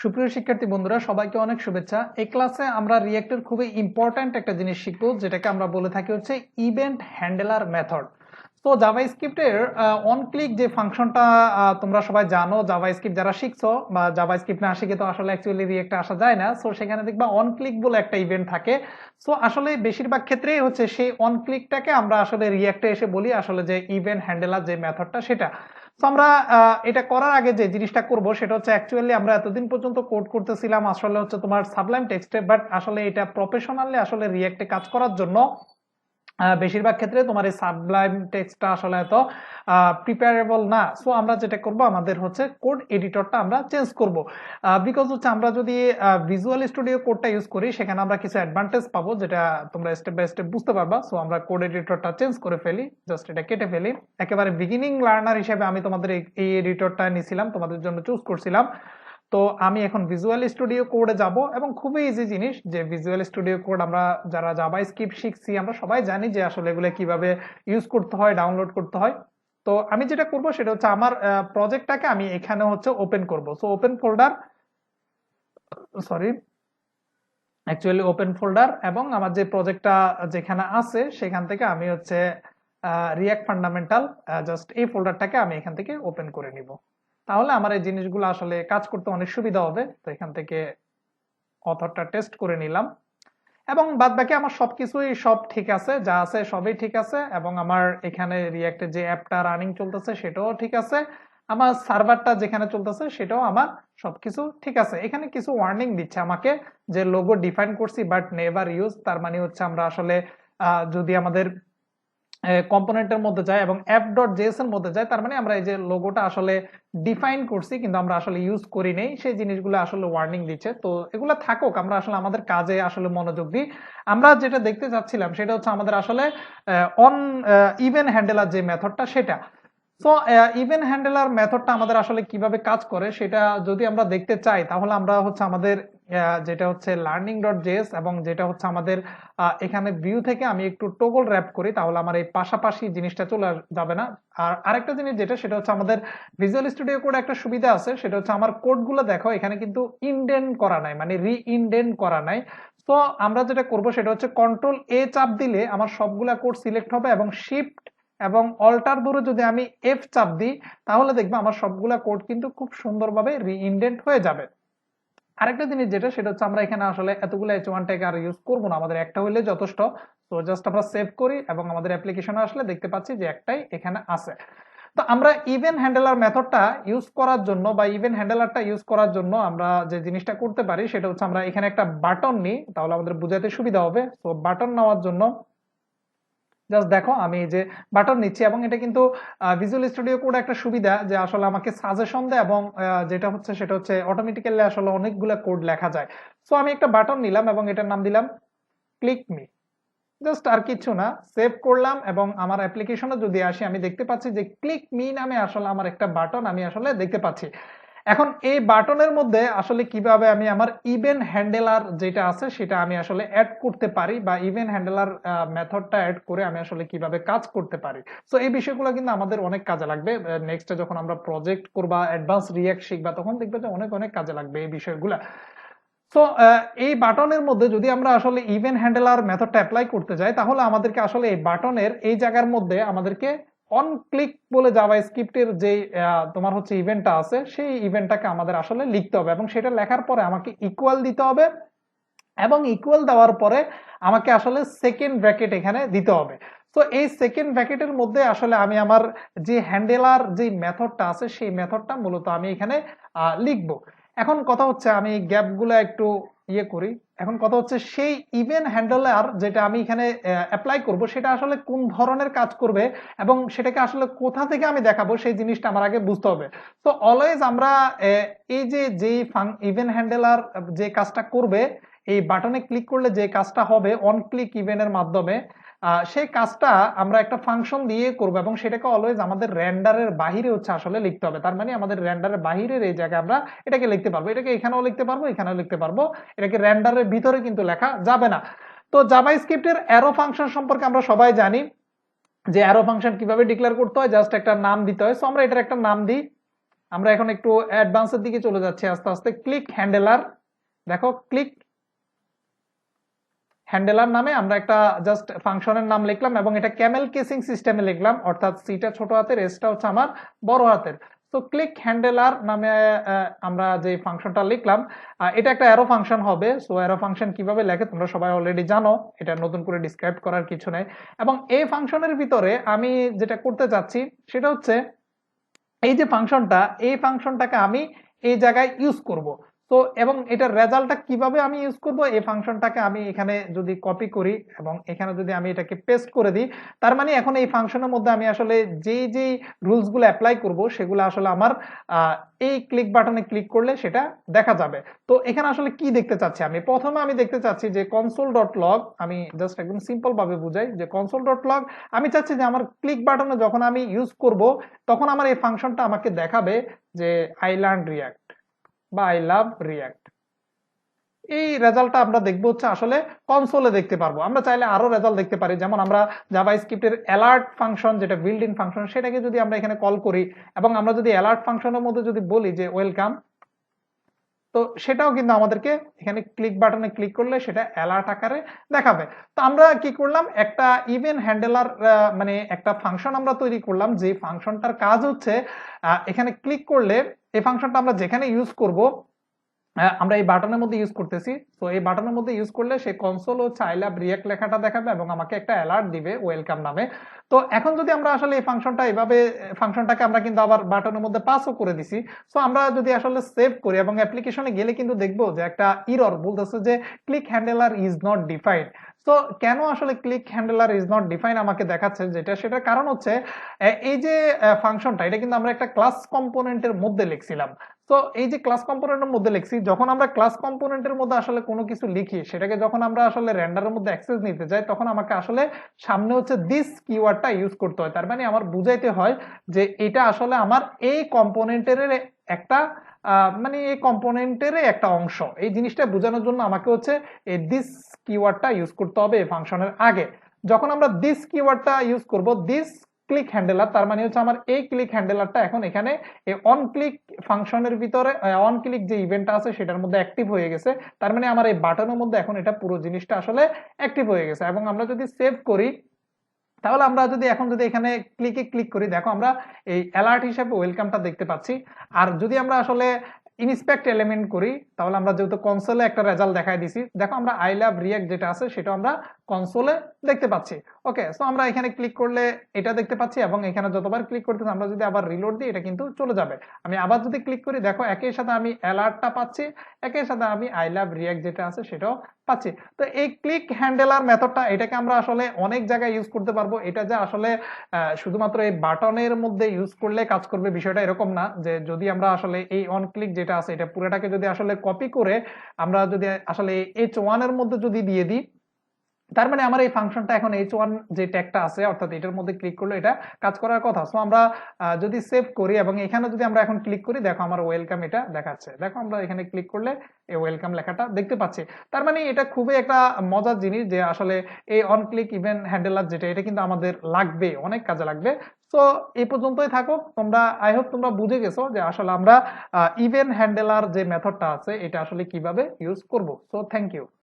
সুপ্রিয় শিক্ষার্থী বন্ধুরা, সবাইকে অনেক শুভেচ্ছা। এই ক্লাসে আমরা রিয়েক্টের খুবই ইম্পর্ট্যান্ট একটা জিনিস শিখবো, যেটাকে আমরা বলে থাকি হচ্ছে ইভেন্ট হ্যান্ডেলার মেথড। তো জাভাস্ক্রিপ্টের অন ক্লিক যে ফাংশনটা তোমরা সবাই জানো, জাভাস্ক্রিপ্ট যারা শিখছো বা জাভাস্ক্রিপ্ট না শিখে তো আসলে অ্যাকচুয়ালি রিয়েক্টে আসা যায় না। সো সেখানে দেখবা অন ক্লিক বলে একটা ইভেন্ট থাকে। সো আসলে বেশিরভাগ ক্ষেত্রেই হচ্ছে সেই অন ক্লিকটাকে আমরা আসলে রিয়েক্টে এসে বলি আসলে যে ইভেন্ট হ্যান্ডেলার যে মেথডটা সেটা। তো আমরা এটা করার আগে যে জিনিসটা করব সেটা হচ্ছে অ্যাকচুয়ালি আমরা এতদিন পর্যন্ত কোড করতেছিলাম আসলে হচ্ছে তোমার সাবলাইম টেক্সটে, বাট আসলে এটা প্রফেশনালি আসলে রিয়েক্টে কাজ করার জন্য বেশিরভাগ ক্ষেত্রে তোমার এই সাবলাইম টেক্সটটা আসলে এত প্রিপারেবল না। সো আমরা যেটা করব, আমাদের হচ্ছে কোড এডিটরটা আমরা চেঞ্জ করব, বিকজ হচ্ছে আমরা যদি ভিজুয়াল স্টুডিও কোডটা ইউজ করি সেখানে আমরা কিছু অ্যাডভান্টেজ পাবো, যেটা তোমরা স্টেপ বাই স্টেপ বুঝতে পারবা। সো আমরা কোড এডিটরটা চেঞ্জ করে ফেলি, জাস্ট এটা কেটে ফেলি। একেবারে বিগিনিং লার্নার হিসেবে আমি তোমাদের এই এডিটরটা নিয়েছিলাম, তোমাদের জন্য চুজ করছিলাম। তো আমি এখন ভিজুয়াল স্টুডিও কোডে যাব এবং খুবই ইজি জিনিস যে ভিজুয়াল স্টুডিও কোড আমরা যারা জাভাস্ক্রিপ্ট শিখছি আমরা সবাই জানি যে আসলে এগুলো কিভাবে ইউজ করতে হয়, ডাউনলোড করতে হয়। তো আমি যেটা করব সেটা হচ্ছে আমার প্রজেক্টটাকে আমি এখানে হচ্ছে ওপেন করব। So open folder, sorry actually open folder, এবং আমার যে প্রজেক্টটা যেখানে আছে সেখান থেকে আমি হচ্ছে রিয়াক্ট ফান্ডামেন্টাল, জাস্ট এই ফোল্ডারটাকে আমি এখান থেকে ওপেন করে নিব। তাহলে আমার এই জিনিসগুলো আসলে কাজ করতে অনেক সুবিধা হবে। তো এখান থেকে অথরটা টেস্ট করে নিলাম এবং বাদ বাকি আমার সবকিছুই সব ঠিক আছে, যা আছে সবই ঠিক আছে। এবং আমার এখানে রিয়াক্টের যে অ্যাপটা রানিং চলতেছে সেটাও ঠিক আছে, আমার সার্ভারটা যেখানে চলতেছে সেটাও আমার সবকিছু ঠিক আছে। এখানে কিছু ওয়ার্নিং দিচ্ছে আমাকে যে লোগো ডিফাইন করছি বাট নেভার ইউজ, তার মানে হচ্ছে আমরা আসলে যদি আমাদের কম্পোনেন্টের মধ্যে যায় এবং app.js এর মধ্যে যায়, তার মানে আমরা এই যে লোগোটা আসলে ডিফাইন করছি কিন্তু আমরা আসলে ইউজ করি নেই, সেই জিনিসগুলো আসলে ওয়ার্নিং দিচ্ছে। তো এগুলো থাকুক, আমরা আসলে আমাদের কাজে আসলে মনোযোগ দিই। আমরা যেটা দেখতে চাচ্ছিলাম সেটা হচ্ছে আমাদের আসলে অন ইভেন্ট হ্যান্ডেলার যে মেথডটা সেটা। সো ইভেন্ট হ্যান্ডেলার মেথডটা আমাদের আসলে কিভাবে কাজ করে সেটা যদি আমরা দেখতে চাই, তাহলে আমরা হচ্ছে আমাদের যেটা হচ্ছে learning.js এবং যেটা হচ্ছে আমাদের এখানে ভিউ থেকে আমি একটু টগল র্যাপ করি, তাহলে আমার এই পাশাপাশি জিনিসটা চলে যাবে না। আর আরেকটা জিনিস যেটা সেটা হচ্ছে আমাদের ভিজুয়াল স্টুডিও কোড একটা সুবিধা আছে, সেটা হচ্ছে আমার কোডগুলো দেখো এখানে কিন্তু ইনডেন্ট করা নাই, মানে রি-ইনডেন্ট করা নাই। তো আমরা যেটা করব সেটা হচ্ছে কন্ট্রোল এ চাপ দিলে আমার সবগুলা কোড সিলেক্ট হবে এবং শিফট এবং অল্টার ধরে যদি আমি এফ চাপ দিই তাহলে দেখবে আমার সবগুলা কোড কিন্তু খুব সুন্দরভাবে রি-ইনডেন্ট হয়ে যাবে। আরেকটা জিনিস যেটা সেটা হচ্ছে আমরা এখানে আসলে এতগুলো H1 ট্যাগ আর ইউজ করবো না, আমাদের একটা হইলে যথেষ্ট। তো জাস্ট আমরা সেভ করি এবং আমাদের অ্যাপ্লিকেশনে আসলে দেখতে পাচ্ছি যে একটাই এখানে আছে। তো আমরা ইভেন্ট হ্যান্ডেলার মেথডটা ইউজ করার জন্য বা ইভেন্ট হ্যান্ডেলারটা ইউজ করার জন্য আমরা যে জিনিসটা করতে পারি সেটা হচ্ছে আমরা এখানে একটা বাটন নিই, তাহলে আমাদের বোঝাতে সুবিধা হবে। তো বাটন নেওয়ার জন্য জাস্ট দেখো আমি এই যে বাটন নিচ্ছি এবং এটা কিন্তু ভিজুয়াল স্টুডিও কোড একটা সুবিধা যে আসলে আমাকে সাজেশন দেয় এবং যেটা হচ্ছে সেটা হচ্ছে অটোমেটিক্যালি আসলে অনেকগুলো কোড লেখা যায়। সো আমি একটা বাটন নিলাম এবং এটার নাম দিলাম ক্লিক মি, জাস্ট আর কিছু না, সেভ করলাম এবং আমার অ্যাপ্লিকেশনে যদি আসি আমি দেখতে পাচ্ছি যে ক্লিক মি নামে আসলে আমার একটা বাটন আমি আসলে দেখতে পাচ্ছি। এখন এই বাটনের মধ্যে আসলে কিভাবে আমি আমার ইভেন্ট হ্যান্ডেলার যেটা আছে সেটা আমি আসলে অ্যাড করতে পারি বা ইভেন্ট হ্যান্ডেলার মেথডটা অ্যাড করে আমি আসলে কিভাবে কাজ করতে পারি। সো এই বিষয়গুলো কিন্তু আমাদের অনেক কাজে লাগবে নেক্সটে যখন আমরা প্রজেক্ট করবা, অ্যাডভান্স রিঅ্যাক্ট শিখবা, তখন দেখবে যে অনেক অনেক কাজে লাগবে এই বিষয়গুলো। তো এই বাটনের মধ্যে যদি আমরা আসলে ইভেন্ট হ্যান্ডেলার মেথডটা অ্যাপ্লাই করতে যাই তাহলে আমাদেরকে আসলে এই বাটনের এই জায়গার মধ্যে আমাদেরকে অন ক্লিক বলে জাভাস্ক্রিপ্টের যে তোমার হচ্ছে ইভেন্টটা আছে সেই ইভেন্টটাকে আমাদের আসলে লিখতে হবে এবং সেটা লেখার পরে আমাকে ইকুয়াল দিতে হবে এবং ইকুয়াল দেওয়ার পরে আমাকে আসলে সেকেন্ড ব্র্যাকেট এখানে দিতে হবে। তো এই সেকেন্ড ব্র্যাকেটের মধ্যে আসলে আমি আমার যে হ্যান্ডেলার যে মেথডটা আছে সেই মেথডটা মূলত আমি এখানে লিখবো। এখন কথা হচ্ছে আমি গ্যাপগুলো একটু ইয়ে করি। এখন কথা হচ্ছে সেই ইভেন্ট হ্যান্ডেলার যেটা আমি এখানে অ্যাপ্লাই করব সেটা আসলে কোন ধরনের কাজ করবে এবং সেটাকে আসলে কোথা থেকে আমি দেখাবো সেই জিনিসটা আমার আগে বুঝতে হবে। তো অলওয়েজ আমরা এই যে যেই ইভেন্ট হ্যান্ডেলার যে কাজটা করবে, এই বাটনে ক্লিক করলে যে কাজটা হবে অন ক্লিক ইভেন্টের মাধ্যমে, সেই কাজটা আমরা একটা ফাংশন দিয়ে করব এবং সেটাকে অলওয়েজ আমাদের রেন্ডারের বাহিরে হচ্ছে আসলে লিখতে হবে। তার মানে আমাদের রেন্ডারের বাহিরের এই জায়গায় আমরা এটাকে লিখতে পারবো, এটাকে এখানেও লিখতে পারবো, এখানেও লিখতে পারবো, এটাকে রেন্ডারের ভিতরে কিন্তু লেখা যাবে না। তো জাভাস্ক্রিপ্টের অ্যারো ফাংশন সম্পর্কে আমরা সবাই জানি যে অ্যারো ফাংশন কিভাবে ডিক্লেয়ার করতে হয়, জাস্ট একটা নাম দিতে হয়। সো আমরা এটার একটা নাম দিই আমরা এখন একটু অ্যাডভান্সের দিকে চলে যাচ্ছি আস্তে আস্তে। ক্লিক হ্যান্ডেলার, দেখো ক্লিক হ্যান্ডেলার নামে আমরা একটা জাস্ট ফাংশনের নাম লিখলাম এবং এটা ক্যামেল কেসিং সিস্টেমে লিখলাম, অর্থাৎ সিটা ছোট হাতের, এসটা হচ্ছে আমার বড় হাতের। তো ক্লিক হ্যান্ডেলার নামে আমরা যে ফাংশনটা লিখলাম, এটা একটা অ্যারো ফাংশন হবে। সো অ্যারো ফাংশন কিভাবে লেখে তোমরা সবাই অলরেডি জানো, এটা নতুন করে ডিসক্রাইব করার কিছু নেই। এবং এই ফাংশনের ভিতরে আমি যেটা করতে চাচ্ছি সেটা হচ্ছে এই যে ফাংশনটা, এই ফাংশনটাকে আমি এই জায়গায় ইউজ করব। তো এবং এটার রেজাল্টটা কিভাবে আমি ইউজ করব, এই ফাংশনটাকে আমি এখানে যদি কপি করি এবং এখানে যদি আমি এটাকে পেস্ট করে দিই, তার মানে এখন এই ফাংশনের মধ্যে আমি আসলে যেই যেই রুলস গুলো অ্যাপ্লাই করব সেগুলো আসলে আমার এই ক্লিক বাটনে ক্লিক করলে সেটা দেখা যাবে। তো এখানে আসলে কি দেখতে চাচ্ছি আমি, প্রথমে আমি দেখতে চাচ্ছি যে কনসোল ডট লগ, আমি জাস্ট একদম সিম্পল ভাবে বুঝাই যে কনসোল ডট লগ, আমি চাচ্ছি যে আমার ক্লিক বাটনে যখন আমি ইউজ করব তখন আমার এই ফাংশনটা আমাকে দেখাবে যে আই লার্ন রিয়াক্ট বা আই লাভ রিয়াক্ট। এই রেজাল্টটা আমরা দেখবো হচ্ছে আসলে কনসোলে দেখতে পারবো। আমরা চাইলে আরো রেজাল্ট দেখতে পারি, যেমন আমরা জাভা স্ক্রিপ্টের অ্যালার্ট ফাংশন, যেটা বিল্ড ইন ফাংশন, সেটাকে যদি আমরা এখানে কল করি এবং আমরা যদি অ্যালার্ট ফাংশনের মধ্যে যদি বলি যে ওয়েলকাম, তো সেটাও কিন্তু আমাদেরকে এখানে ক্লিক বাটনে ক্লিক করলে সেটা অ্যালার্ট আকারে দেখাবে। তো আমরা কি করলাম, একটা ইভেন্ট হ্যান্ডেলার মানে একটা ফাংশন আমরা তৈরি করলাম, যে ফাংশনটার কাজ হচ্ছে এখানে ক্লিক করলে এই ফাংশনটা আমরা যেখানে ইউজ করব, আমরা এই বাটনের মধ্যে ইউজ করতেছি। তো এই বাটনের মধ্যে ইউজ করলে সেই কনসোল হচ্ছে আই লাভ রিয়াক্ট লেখাটা দেখাবে এবং আমাকে একটা অ্যালার্ট দিবে ওয়েলকাম নামে। তো এখন যদি আমরা আসলে এই ফাংশনটা এইভাবে, ফাংশনটাকে আমরা কিন্তু আবার বাটনের মধ্যে পাসও করে দিছি। সো আমরা যদি আসলে সেভ করি এবং অ্যাপ্লিকেশনে গেলে কিন্তু দেখবো যে একটা ইরর বলতেছে যে click handler is not defined. তো কেন আসলে click handler is not define আমাকে দেখাচ্ছে, যেটা সেটার কারণ হচ্ছে এই যে ফাংশনটা, এটা কিন্তু আমরা একটা ক্লাস কম্পোনেন্টের মধ্যে লিখছিলাম। তো এই যে ক্লাস কম্পোনেন্টের মধ্যে লিখছি, যখন আমরা ক্লাস কম্পোনেন্টের মধ্যে আসলে কোনো কিছু লিখি, সেটাকে যখন আমরা আসলে রেন্ডারের মধ্যে অ্যাক্সেস নিতে যাই, তখন আমাকে আসলে সামনে হচ্ছে দিস কিওয়ার্ডটা ইউজ করতে হয়। তার মানে আমার বুঝাইতে হয় যে এটা আসলে আমার এই কম্পোনেন্টের একটা মানে এই কম্পোনেন্টের একটা অংশ। এই জিনিসটা বোঝানোর জন্য আমাকে হচ্ছে এই দিস কিওয়ার্ডটা ইউজ করতে হবে এই ফাংশনের আগে। যখন আমরা দিস কিওয়ার্ডটা ইউজ করব, দিস ক্লিক হ্যান্ডেলার, তার মানে হচ্ছে আমার এই ক্লিক হ্যান্ডেলারটা এখন এখানে এই অন ক্লিক ফাংশনের ভিতরে, অন ক্লিক যে ইভেন্টটা আছে সেটার মধ্যে অ্যাক্টিভ হয়ে গেছে। তার মানে আমার এই বাটনের মধ্যে এখন এটা পুরো জিনিসটা আসলে অ্যাক্টিভ হয়ে গেছে। এবং আমরা যদি সেভ করি, তাহলে আমরা যদি এখন যদি এখানে ক্লিক করি, দেখো আমরা এই অ্যালার্ট হিসেবে ওয়েলকামটা দেখতে পাচ্ছি। আর যদি আমরা আসলে ইনস্পেক্ট এলিমেন্ট করি, তাহলে আমরা যেহেতু কনসোলে একটা রেজাল্ট দেখাই দিছি, দেখো আমরা আই লাভ রিয়াক্ট যেটা আছে সেটা আমরা কনসোলে দেখতে পাচ্ছি। ওকে, সো আমরা এখানে ক্লিক করলে এটা দেখতে পাচ্ছি এবং এখানে যতবার ক্লিক করতেছি, আমরা যদি আবার রিলোড দিই এটা কিন্তু চলে যাবে। আমি আবার যদি ক্লিক করি, দেখো একই সাথে আমি অ্যালার্টটা পাচ্ছি, একই সাথে আমি আই লাভ রিয়াক্ট যেটা আছে সেটাও পাচ্ছি। তো এই ক্লিক হ্যান্ডেলার মেথডটা, এটাকে আমরা আসলে অনেক জায়গায় ইউজ করতে পারবো। এটা যে আসলে শুধুমাত্র এই বাটনের মধ্যে ইউজ করলে কাজ করবে বিষয়টা এরকম না, যে যদি আমরা আসলে এই অন ক্লিক যেটা আছে এটা পুরোটাকে যদি আসলে কপি করে আমরা যদি আসলে H1 এর মধ্যে যদি দিয়ে দিই, তার মানে আমার এই ফাংশনটা এখন H1 যে ট্যাগটা আছে, অর্থাৎ এটার মধ্যে ক্লিক করলে এটা কাজ করার কথা। সো আমরা যদি সেভ করি এবং এখানে যদি আমরা এখন ক্লিক করি, দেখো আমার ওয়েলকাম এটা দেখাচ্ছে। দেখো আমরা এখানে ক্লিক করলে এই ওয়েলকাম লেখাটা দেখতে পাচ্ছি। তার মানে এটা খুবই একটা মজার জিনিস যে আসলে এই অন ক্লিক ইভেন্ট হ্যান্ডেলার যেটা, এটা কিন্তু আমাদের লাগবে, অনেক কাজে লাগবে। সো এই পর্যন্তই থাকো তোমরা। আই হোপ তোমরা বুঝে গেছো যে আসলে আমরা ইভেন্ট হ্যান্ডেলার যে মেথডটা আছে এটা আসলে কিভাবে ইউজ করব। So thank you.